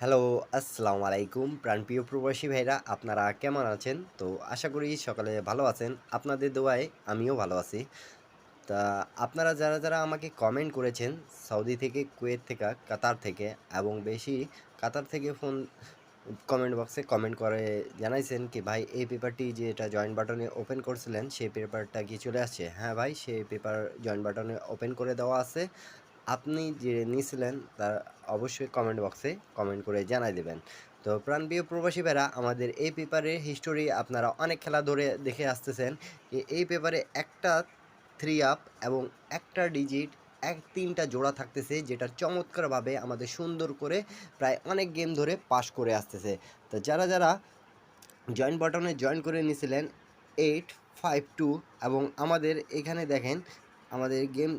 Hello, আসসালামু আলাইকুম প্রাণপ্রিয় প্রবাসী ভাইরা আপনারা কেমন আছেন? তো আশা করি সকালে ভালো আছেন। আপনাদের দোয়ায় আমিও ভালো আছি। তা আপনারা যারা আমাকে কমেন্ট করেছেন সৌদি থেকে, কুয়েত থেকে, কাতার থেকে এবং বেশি কাতার থেকে কমেন্ট বক্সে কমেন্ট করে জানাইছেন কি ভাই এই পেপারটি যেটা জয়েন বাটনে ওপেন করছিলেন সেই পেপারটা কি চলে আসছে? হ্যাঁ ভাই, সেই পেপার জয়েন বাটনে ওপেন করে দেওয়া আছে। আপনি যে নিয়েছিলেন তার অবশ্যই কমেন্ট বক্সে কমেন্ট করে জানাই দেবেন। তো প্রাণপ্রিয় প্রবাসী ভাইরা আমাদের এই পেপারের হিস্টোরি আপনারা অনেক খেলা ধরে দেখে আসতেছেন। এই পেপারে একটা থ্রি আপ এবং একটা ডিজিট তিনটা জোড়া থাকতেছে যেটা চমৎকারভাবে আমাদের সুন্দর করে প্রায় অনেক গেম ধরে পাস করে আসতেছে। তো যারা জয়েন বাটনে জয়েন করে নিয়েছিলেন 852 এবং আমাদের এখানে দেখেন আমাদের গেম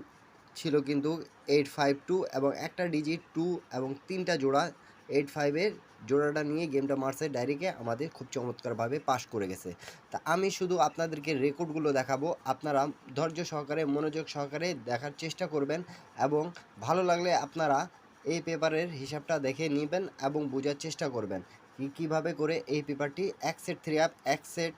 ছিল কিন্তু 852 এবং একটা ডিজিট 2 এবং তিনটা জোড়া 85-এর জোড়াটা নিয়ে গেমটা মারছে ডাইরেক্টে আমাদের খুব চমৎকারভাবে পাস করে গেছে। তা আমি শুধু আপনাদেরকে রেকর্ডগুলো দেখাবো, আপনারা ধৈর্য সহকারে মনোযোগ সহকারে দেখার চেষ্টা করবেন এবং ভালো লাগলে আপনারা এই পেপারের হিসাবটা দেখে নেবেন এবং বোঝার চেষ্টা করবেন কীভাবে করে এই পেপারটি এক সেট থ্রি আপ এক সেট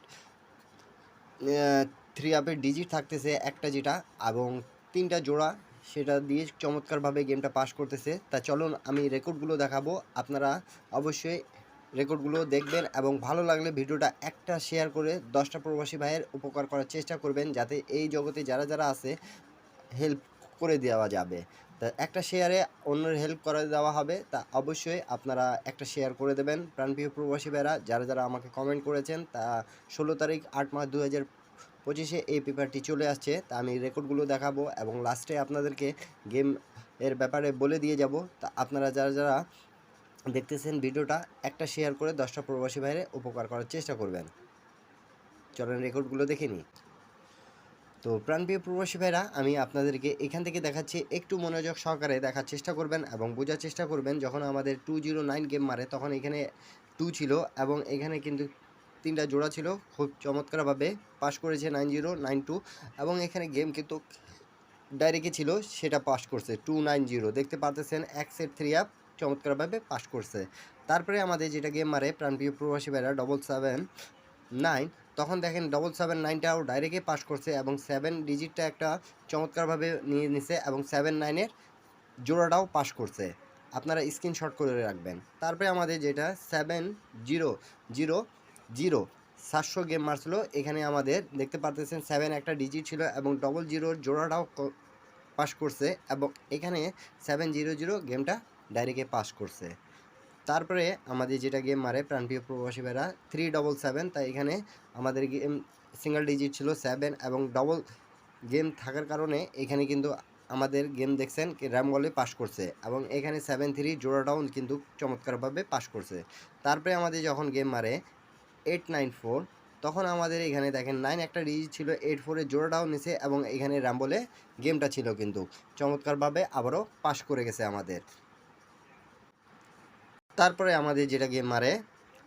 থ্রি আপের ডিজিট থাকতেছে একটা যেটা এবং তিনটা জোড়া সেটা দিয়ে চমৎকারভাবে গেমটা পাস করতেছে। তা চলুন আমি রেকর্ডগুলো দেখাবো, আপনারা অবশ্যই রেকর্ডগুলো দেখবেন এবং ভালো লাগলে ভিডিওটা একটা শেয়ার করে 10টা প্রবাসী ভাইয়ের উপকার করার চেষ্টা করবেন যাতে এই জগতে যারা আছে হেল্প করে দেওয়া যাবে। তা একটা শেয়ারে অন্যের হেল্প করে দেওয়া হবে, তা অবশ্যই আপনারা একটা শেয়ার করে দেবেন। প্রাণপ্রিয় প্রবাসী ভাইরা যারা আমাকে কমেন্ট করেছেন তা 16 তারিখ 8 মাস 2025-এ এই পেপারটি চলে আসছে। তা আমি রেকর্ডগুলো দেখাবো এবং লাস্টে আপনাদেরকে গেম এর ব্যাপারে বলে দিয়ে যাব। তা আপনারা যারা দেখতেছেন ভিডিওটা একটা শেয়ার করে 10টা প্রবাসী ভাইয়ের উপকার করার চেষ্টা করবেন। চলেন রেকর্ডগুলো দেখে নিই। তো প্রাণপ্রিয় প্রবাসী ভাইরা আমি আপনাদেরকে এখান থেকে দেখাচ্ছি, একটু মনোযোগ সহকারে দেখার চেষ্টা করবেন এবং বোঝার চেষ্টা করবেন। যখন আমাদের 209 গেম মারে তখন এখানে 2 ছিল এবং এখানে কিন্তু তিনটা জোড়া ছিল, খুব চমৎকারভাবে পাস করেছে 9092 এবং এখানে গেম কিন্তু ডাইরেক্টে ছিল সেটা পাস করছে 290, দেখতে পারতেছেন এক সেট থ্রি আপ চমৎকারভাবে পাস করছে। তারপরে আমাদের যেটা গেম মারে প্রাণপ্রিয় প্রবাসী ভাইরা 779, তখন দেখেন 779টাও ডাইরেক্টে পাস করছে এবং 7 ডিজিটটা একটা চমৎকারভাবে নিয়ে নিছে এবং 79-এর জোড়াটাও পাস করছে। আপনারা স্ক্রিনশট করে রাখবেন। তারপরে আমাদের যেটা 7000 700 গেম মারছিল, এখানে আমাদের দেখতে পারতেছেন 7 একটা ডিজিট ছিল এবং 00 জোড়াটাও পাস করছে এবং এখানে 700 গেমটা ডাইরেক্টে পাস করছে। তারপরে আমাদের যেটা গেম মারে প্রাণপ্রিয় প্রবাসী ভাইরা 377, তাই এখানে আমাদের গেম সিঙ্গেল ডিজিট ছিল 7 এবং ডবল গেম থাকার কারণে এখানে কিন্তু আমাদের গেম দেখছেন র্যাম বলে পাস করছে এবং এখানে 73 জোড়াটাও কিন্তু চমৎকারভাবে পাস করছে। তারপরে আমাদের যখন গেম মারে 894, তখন আমাদের এখানে দেখেন 9 একটা ডিজিট ছিল, 84-এর জোড়াটাও নিছে এবং এখানে র্যাম বলে গেমটা ছিল কিন্তু চমৎকারভাবে আবারও পাস করে গেছে আমাদের। তারপরে আমাদের যেটা গেম মারে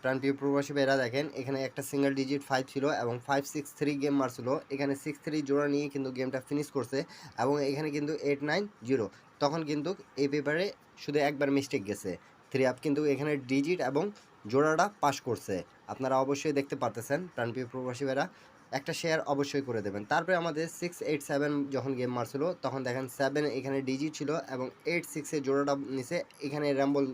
প্রাণপ্রিয় প্রবাসী ভাইরা দেখেন এখানে একটা সিঙ্গেল ডিজিট 5 ছিল এবং 563 গেম মারছিল, এখানে 63 জোড়া নিয়ে কিন্তু গেমটা ফিনিশ করছে এবং এখানে কিন্তু 890, তখন কিন্তু এই পেপারে শুধু একবার মিস্টেক গেছে 3 আপ, কিন্তু এখানে ডিজিট এবং জোড়াটা পাস করছে। আপনারা অবশ্যই দেখতে পারতেছেন প্রাণপ্রিয় প্রবাসী ভাইরা, একটা শেয়ার অবশ্যই করে দেবেন। তারপরে আমাদের 687 যখন গেম মারছিল তখন দেখেন 7 এখানে ডিজিট ছিল এবং 86-এর জোড়াটা নিচে, এখানে র্যাম্বল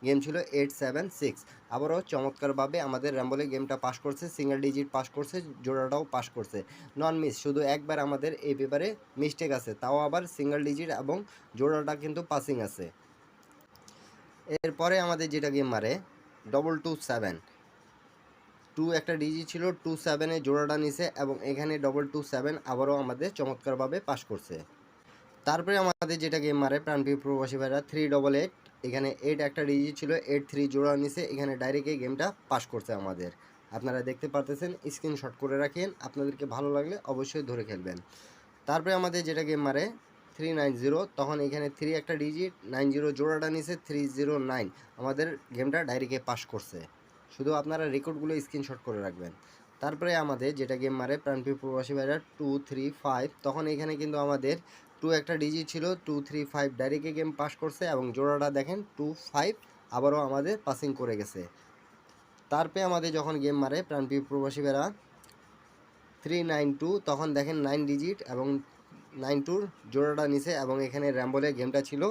গেম ছিল 876, আবারও চমৎকারভাবে আমাদের র্যাম্বলে গেমটা পাস করছে, সিঙ্গেল ডিজিট পাস করছে, জোড়াটাও পাস করছে, নন মিস, শুধু একবার আমাদের এই পেপারে মিস্টেক আছে, তাও আবার সিঙ্গেল ডিজিট এবং জোড়াটা কিন্তু পাসিং আছে। এরপরে আমাদের যেটা গেম মারে 227, 2 একটা ডিজিট ছিল, 27-এ জোড়াটা নিছে এবং এখানে 227 আবারও আমাদের চমৎকারভাবে পাস করছে। তারপরে আমাদের যেটা গেম মারে প্রাণপ্রিয় প্রবাসী ভাইরা 388, এখানে 8 একটা ডিজিট ছিল, 83 জোড়া নিছে, এখানে ডাইরেক্টে গেমটা পাস করছে আমাদের। আপনারা দেখতে পারতেছেন, স্ক্রিনশট করে রাখেন, আপনাদেরকে ভালো লাগলে অবশ্যই ধরে খেলবেন। তারপরে আমাদের যেটা গেম মারে 390, তখন এখানে 3 একটা ডিজিট, 90 জোড়াটা নিছে, 309 আমাদের গেমটা ডাইরেক্টে পাস করছে। শুধু আপনারা রেকর্ডগুলো স্ক্রিনশট করে রাখবেন। তারপরে আমাদের যেটা গেম মারে প্রাণপ্রিয় প্রবাসী ভাইরা 235, তখন এখানে কিন্তু আমাদের 2 একটা ডিজিট ছিল, 235 ডাইরেক্টে গেম পাস করছে এবং জোড়াটা দেখেন 25 আবারও আমাদের পাসিং করে গেছে। তারপরে আমাদের যখন গেম মারে প্রাণপ্রিয় প্রবাসী ভাইরা 392, তখন দেখেন 9 ডিজিট এবং 92 জোড়াটা নিছে এবং এখানে র্যাম্বলের গেমটা ছিল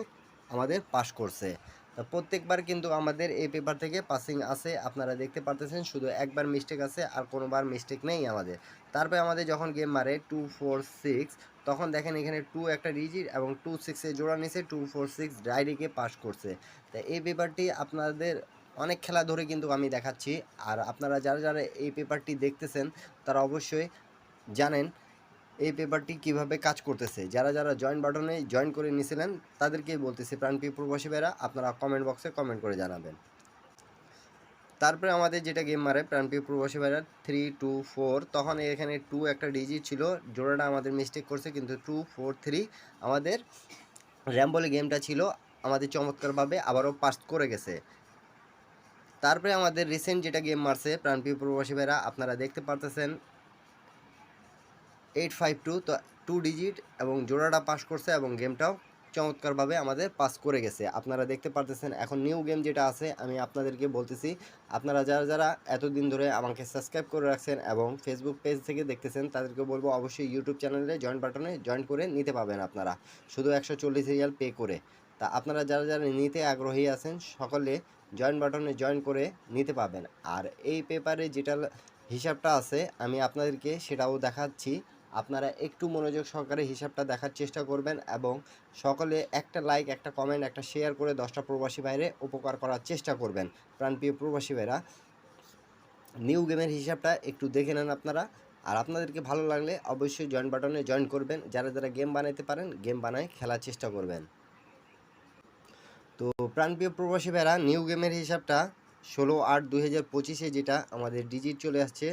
আমাদের পাস করছে। তা প্রত্যেকবার কিন্তু আমাদের এই পেপার থেকে পাসিং আছে, আপনারা দেখতে পারতেছেন, শুধু একবার মিস্টেক আছে আর কোনোবার মিস্টেক নেই আমাদের। তারপরে আমাদের যখন গেম মারে 246, তখন দেখেন এখানে 2 একটা ডিজিট এবং 26 জোড়া নিছে, 246 ডাইরেক্টে পাস করছে। তা এই পেপারটি আপনাদের অনেক খেলা ধরে কিন্তু আমি দেখাচ্ছি, আর আপনারা যারা যারা এই পেপারটি দেখতেছেন তারা অবশ্যই জানেন এই পেপারটি কিভাবে কাজ করতেছে। যারা যারা জয়েন বাটনে জয়েন করে নিয়েছিলেন তাদেরকেই বলতেছি, প্রাণপ্রিয় প্রবাসী ভাইরা আপনারা কমেন্ট বক্সে কমেন্ট করে জানাবেন। তারপরে আমাদের যেটা গেম মারে প্রাণপ্রিয় প্রবাসী ভাইরা 324, তখন এখানে 2 একটা ডিজিট ছিল, জোড়াটা আমাদের মিস্টেক করছে, কিন্তু 243 আমাদের র্যাম্বলে গেমটা ছিল আমাদের চমৎকারভাবে আবারও পাস করে গেছে। তারপরে আমাদের রিসেন্ট যেটা গেম মারছে প্রাণপ্রিয় প্রবাসী ভাইরা আপনারা দেখতে পারতেছেন 852, তো 2 ডিজিট এবং জোড়াটা পাস করছে এবং গেমটাও চমৎকারভাবে আমাদের পাস করে গেছে, আপনারা দেখতে পারতেছেন। এখন নিউ গেম যেটা আছে আমি আপনাদেরকে বলতেছি, আপনারা যারা যারা এতদিন ধরে আমাকে সাবস্ক্রাইব করে রাখছেন এবং ফেসবুক পেজ থেকে দেখতেছেন তাদেরকে বলবো অবশ্যই ইউটিউব চ্যানেলে জয়েন বাটনে জয়েন করে নিতে পাবেন আপনারা, শুধু 140 রিয়াল পে করে। তা আপনারা যারা যারা নিতে আগ্রহী আছেন সকলে জয়েন বাটনে জয়েন করে নিতে পাবেন। আর এই পেপারে যেটা হিসাবটা আছে আমি আপনাদেরকে সেটাও দেখাচ্ছি, আপনারা একটু মনোযোগ সহকারে হিসাবটা দেখার চেষ্টা করবেন এবং সকলে একটা লাইক, একটা কমেন্ট, একটা শেয়ার করে 10টা প্রবাসী ভাইরে উপকার করার চেষ্টা করবেন। প্রাণপ্রিয় প্রবাসী ভাইরা নিউ গেমের হিসাবটা একটু দেখে নেন আপনারা, আর আপনাদেরকে ভালো লাগলে অবশ্যই জয়েন বাটনে জয়েন করবেন। যারা যারা গেম বানাইতে পারেন গেম বানায় খেলার চেষ্টা করবেন। তো প্রাণপ্রিয় প্রবাসী ভাইরা নিউ গেমের হিসাবটা 16/8/2025 যেটা আমাদের ডিজিট চলে আসছে,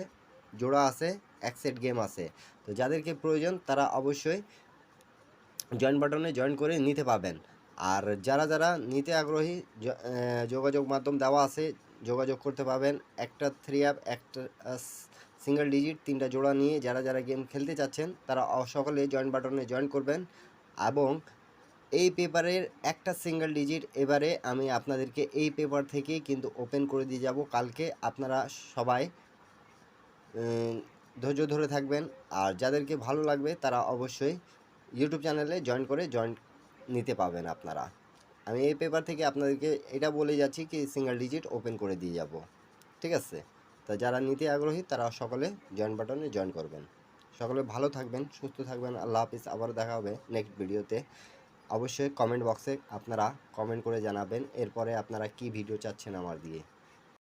জোড়া আছে, এক সেট গেম আছে। তো যাদেরকে প্রয়োজন তারা অবশ্যই জয়েন বাটনে জয়েন করে নিতে পারবেন। আর যারা যারা নিতে আগ্রহী যোগাযোগ মাধ্যম দেওয়া আছে, যোগাযোগ করতে পারবেন। একটা 3 অ্যাপ, একটা সিঙ্গেল ডিজিট, 3টা জোড়া নিয়ে যারা যারা গেম খেলতে চাচ্ছেন তারা সকলে জয়েন বাটনে জয়েন করবেন। এবং এই পেপারের একটা সিঙ্গেল ডিজিট এবারে আমি আপনাদেরকে এই পেপার থেকেই কিন্তু ওপেন করে দিয়ে যাব কালকে। আপনারা সবাই ধৈর্য ধরে থাকবেন, আর যাদেরকে ভালো লাগবে তারা অবশ্যই ইউটিউব চ্যানেলে জয়েন করে জয়েন নিতে পাবেন আপনারা। আমি এই পেপার থেকে আপনাদেরকে এটা বলে যাচ্ছি কি সিঙ্গেল ডিজিট ওপেন করে দিয়ে যাব, ঠিক আছে? তা যারা নিতে আগ্রহী তারা সকলে জয়েন বাটনে জয়েন করবেন। সকলে ভালো থাকবেন, সুস্থ থাকবেন। আল্লাহ হাফিজ, আবারও দেখা হবে নেক্সট ভিডিওতে। অবশ্যই কমেন্ট বক্সে আপনারা কমেন্ট করে জানাবেন এরপরে আপনারা কি ভিডিও চাচ্ছেন আমার দিয়ে।